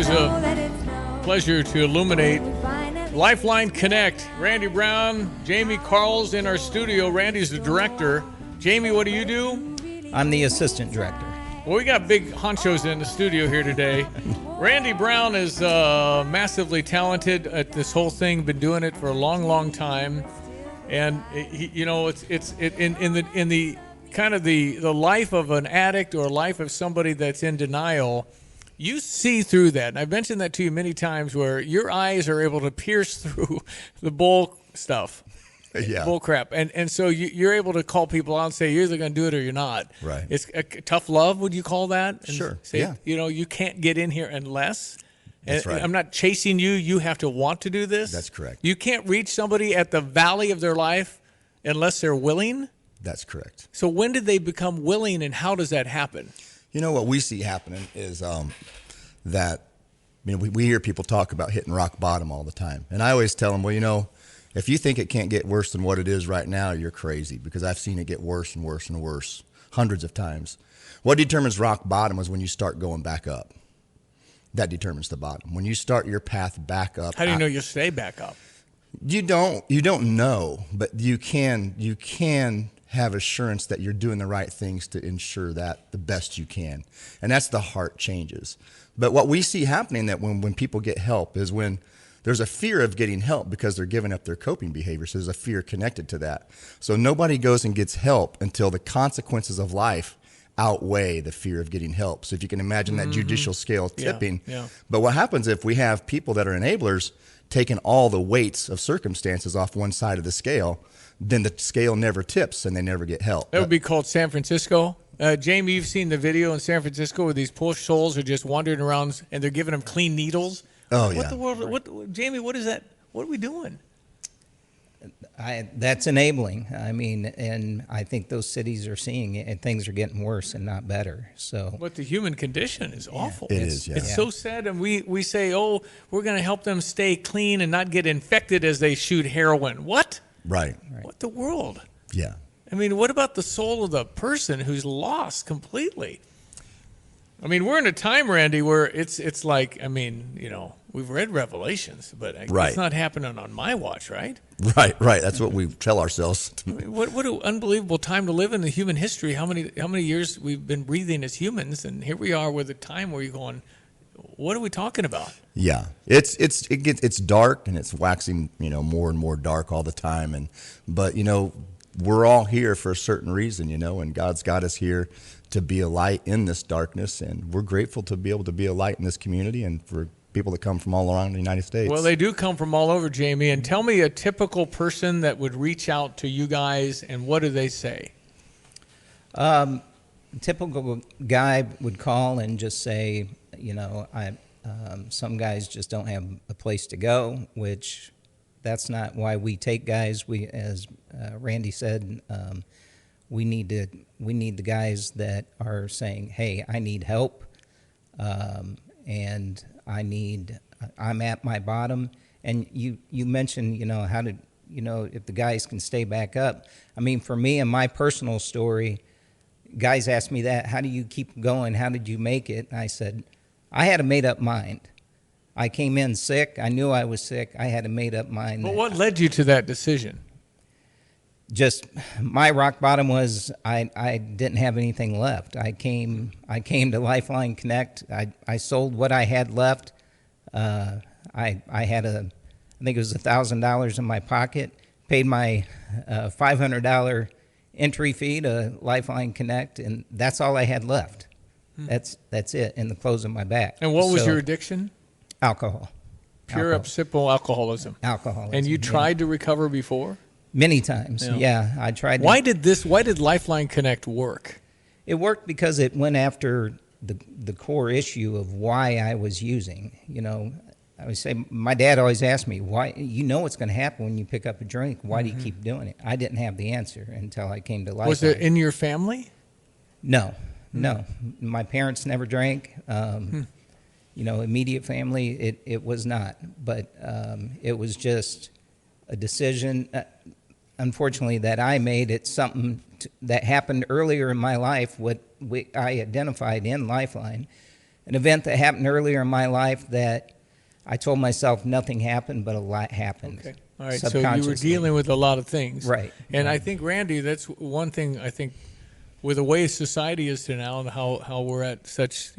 always a pleasure to illuminate Lifeline-connect. Randy Brown, Jamey Carls in our studio. Randy's the director. Jamey, what do you do? I'm the assistant director. Well, we got big honchos in the studio here today. Randy Brown is massively talented at this whole thing. Been doing it for a long, long time, and it's in the kind of the life of an addict or life of somebody that's in denial. You see through that, and I've mentioned that to you many times, where your eyes are able to pierce through the bull stuff. Yeah. Bull crap. And so you're able to call people out and say, you're either going to do it or you're not. Right. It's a tough love, would you call that? And sure. Say, yeah. You can't get in here unless. That's right. I'm not chasing you. You have to want to do this. That's correct. You can't reach somebody at the valley of their life unless they're willing. That's correct. So when did they become willing, and how does that happen? You know, what we see happening is that, we hear people talk about hitting rock bottom all the time. And I always tell them, well, if you think it can't get worse than what it is right now, you're crazy, because I've seen it get worse and worse and worse hundreds of times. What determines rock bottom is when you start going back up. That determines the bottom. When you start your path back up. How do you know you'll stay back up? You don't know, but you can have assurance that you're doing the right things to ensure that the best you can. And that's the heart changes. But what we see happening that when people get help is when there's a fear of getting help because they're giving up their coping behavior. So there's a fear connected to that. So nobody goes and gets help until the consequences of life outweigh the fear of getting help. So if you can imagine that judicial scale tipping. Yeah. But what happens if we have people that are enablers taking all the weights of circumstances off one side of the scale, then the scale never tips and they never get help. That would be called San Francisco. Jamey, you've seen the video in San Francisco where these poor souls are just wandering around and they're giving them clean needles. Oh, What the world? Jamey, what is that? What are we doing? That's enabling. And I think those cities are seeing it, and things are getting worse and not better. So, But the human condition is awful. It is, yeah. It's so sad, and we say, oh, we're going to help them stay clean and not get infected as they shoot heroin. What? Right. What the world? Yeah. What about the soul of the person who's lost completely? We're in a time, Randy, where it's like, we've read Revelations, but it's not happening on my watch, right? Right. That's what we tell ourselves. What an unbelievable time to live in the human history. How many years we've been breathing as humans, and here we are with a time where you're going, what are we talking about? Yeah, it's dark, and it's waxing more and more dark all the time, but we're all here for a certain reason, and God's got us here to be a light in this darkness, and we're grateful to be able to be a light in this community and for people that come from all around the United States. Well, they do come from all over, Jamey. And tell me a typical person that would reach out to you guys, and what do they say? Typical guy would call and just say, some guys just don't have a place to go, which that's not why we take guys. We, as Randy said, we need the guys that are saying, hey, I need help, and I'm at my bottom. And you mentioned, how to, if the guys can stay back up. For me and my personal story, guys ask me that, how do you keep going? How did you make it? And I said, I had a made-up mind. I came in sick. I knew I was sick. I had a made-up mind. Well, what led you to that decision? Just my rock bottom was I didn't have anything left. I came to Lifeline-connect. I sold what I had left. I had I think it was $1,000 in my pocket. Paid my $500 entry fee to Lifeline-connect, and that's all I had left. That's it in the clothes of my back. And what was your addiction? Alcohol. Pure, simple alcoholism. Alcoholism. And you tried to recover before? Many times, yeah. I tried. Why did Lifeline-connect work? It worked because it went after the core issue of why I was using. I would say, my dad always asked me, why, what's going to happen when you pick up a drink. Why do you keep doing it? I didn't have the answer until I came to Lifeline. Was it in your family? No. My parents never drank. Immediate family, it was not. But it was just a decision, unfortunately, that I made. It's something that happened earlier in my life, what I identified in Lifeline. an event that happened earlier in my life that I told myself nothing happened, but a lot happened. Okay. All right. So you were dealing with a lot of things. Right. And I think, Randy, that's one thing I think with the way society is to now and how we're at such,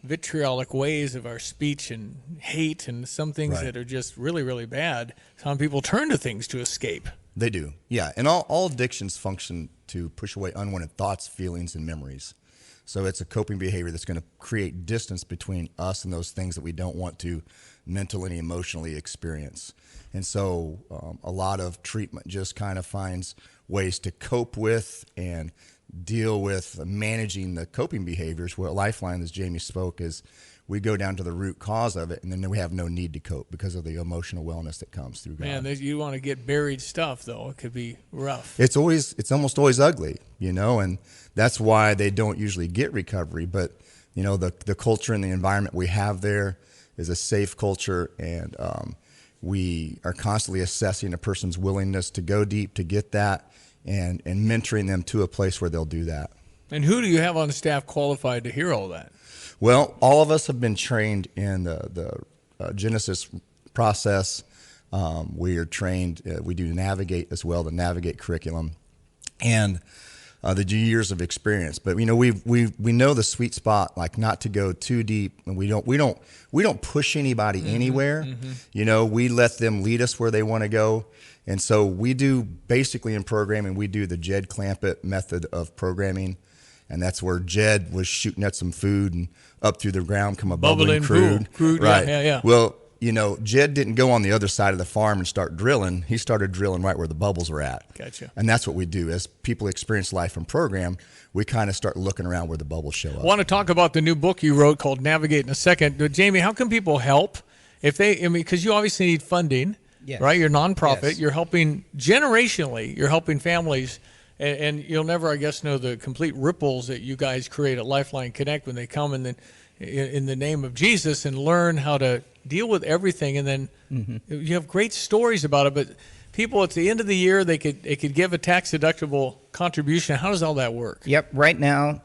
vitriolic ways of our speech and hate and some things that are just really, really bad. Some people turn to things to escape. They do, yeah. And all addictions function to push away unwanted thoughts, feelings, and memories. So it's a coping behavior that's going to create distance between us and those things that we don't want to mentally and emotionally experience. And so a lot of treatment just kind of finds ways to cope with and deal with managing the coping behaviors. Where Lifeline, as Jamey spoke, is we go down to the root cause of it, and then we have no need to cope because of the emotional wellness that comes through God. Man, you want to get buried stuff, though. It could be rough. It's almost always ugly, and that's why they don't usually get recovery. But, the culture and the environment we have there is a safe culture, and we are constantly assessing a person's willingness to go deep to get that and mentoring them to a place where they'll do that. And who do you have on the staff qualified to hear all that? Well, all of us have been trained in the Genesis process. We are trained, we do Navigate as well, the Navigate curriculum, and the years of experience. But we know the sweet spot, like not to go too deep, and we don't push anybody anywhere. We let them lead us where they want to go. And so we do basically in programming, we do the Jed Clampett method of programming. And that's where Jed was shooting at some food and up through the ground come a bubbling crude. Right. Yeah. Well, Jed didn't go on the other side of the farm and start drilling. He started drilling right where the bubbles were at. Gotcha. And that's what we do. As people experience life and program, we kind of start looking around where the bubbles show up. I want to talk about the new book you wrote called Navigate in a second. Jamey, how can people help? Because you obviously need funding, right? You're a nonprofit. Yes. You're helping generationally. You're helping families. And you'll never, I guess, know the complete ripples that you guys create at Lifeline-connect when they come in the name of Jesus and learn how to deal with everything. And then you have great stories about it. But people, at the end of the year, they could give a tax-deductible contribution. How does all that work? Yep. Right now,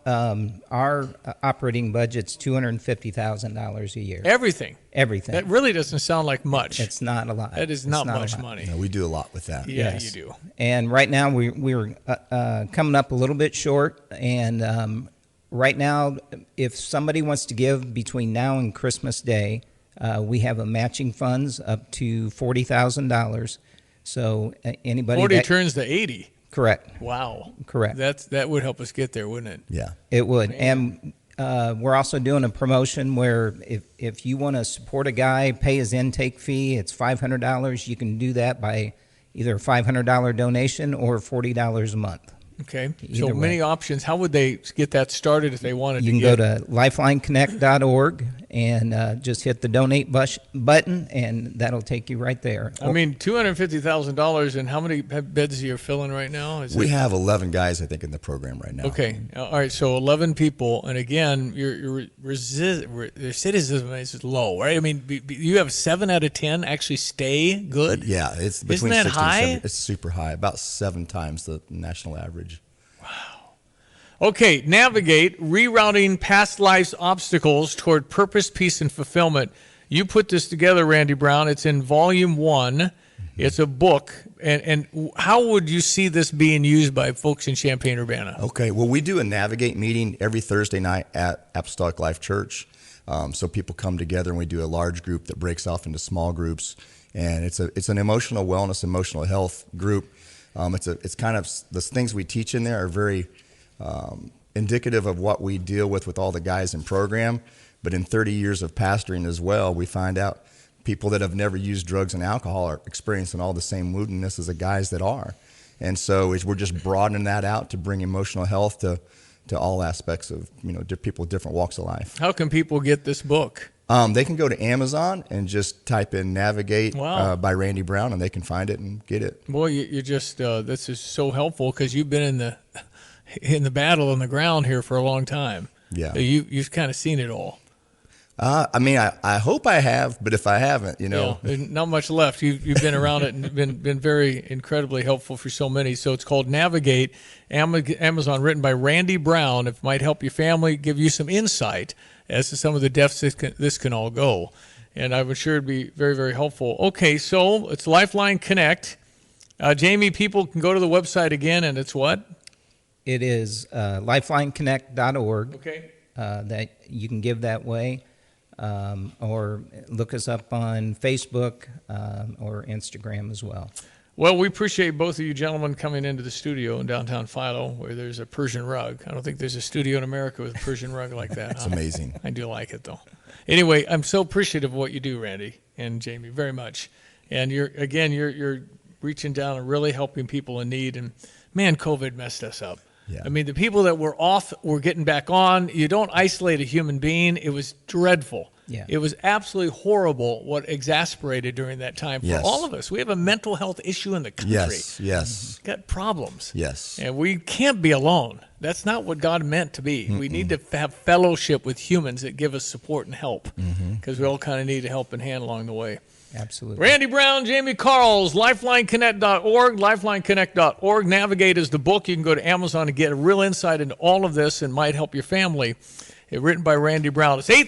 our operating budget's $250,000 a year. Everything. That really doesn't sound like much. It's not a lot. That is not much money. No, we do a lot with that. Yeah, Yes. you do. And right now we're coming up a little bit short. And right now, if somebody wants to give between now and Christmas Day, we have a matching funds up to $40,000. So anybody 40 turns to 80. Correct. Wow. Correct. That would help us get there, wouldn't it? Yeah. It would. And we're also doing a promotion where if you want to support a guy, pay his intake fee, it's $500. You can do that by either a $500 donation or $40 a month. Okay. Either So many way. options. How would they get that started if they wanted You to can go to lifeline-connect.org and just hit the donate button, and that'll take you right there. I mean, $250,000, and how many beds are you filling right now? We have 11 guys, I think, in the program right now. Okay. All right. So 11 people. And again, your recidivism is low, right? I mean, you have 7 out of 10 actually stay good. Yeah. It's between Isn't that 60 and high? 70. It's super high, about 7 times the national average. Okay, Navigate, rerouting past life's obstacles toward purpose, peace, and fulfillment. You put this together, Randy Brown. It's in volume 1. It's a book. And how would you see this being used by folks in Champaign-Urbana? Okay, well, we do a Navigate meeting every Thursday night at Apostolic Life Church. So people come together and we do a large group that breaks off into small groups. And it's an emotional wellness, emotional health group. It's kind of, the things we teach in there are very indicative of what we deal with all the guys in program. But in 30 years of pastoring as well, we find out people that have never used drugs and alcohol are experiencing all the same woundedness as the guys that are. And so we're just broadening that out to bring emotional health to all aspects of, people with different walks of life. How can people get this book? They can go to Amazon and just type in Navigate by Randy Brown, and they can find it and get it. Boy, you're just, this is so helpful because you've been in the battle on the ground here for a long time. Yeah. You've kind of seen it all. I hope I have, but if I haven't, Yeah, there's not much left. You've been around it and been very incredibly helpful for so many. So it's called Navigate, Amazon, written by Randy Brown. It might help your family, give you some insight as to some of the depths this can all go. And I'm sure it'd be very, very helpful. Okay, so it's Lifeline Connect. Jamey, people can go to the website again, and it's what? It is lifeline-connect.org. Okay. That you can give that way, or look us up on Facebook or Instagram as well. Well, we appreciate both of you gentlemen coming into the studio in downtown Philo, where there's a Persian rug. I don't think there's a studio in America with a Persian rug like that. It's amazing. I do like it, though. Anyway, I'm so appreciative of what you do, Randy and Jamey, very much. And you're reaching down and really helping people in need. And man, COVID messed us up. Yeah. I mean, the people that were off were getting back on. You don't isolate a human being. It was dreadful. Yeah. It was absolutely horrible what exasperated during that time for all of us. We have a mental health issue in the country. Yes. Got problems. Yes. And we can't be alone. That's not what God meant to be. We need to have fellowship with humans that give us support and help, because we all kind of need a helping hand along the way. Absolutely. Randy Brown, Jamey Carls, Lifeline-connect.org, Lifeline-connect.org. Navigate is the book. You can go to Amazon and get a real insight into all of this and might help your family. Written by Randy Brown. It's 8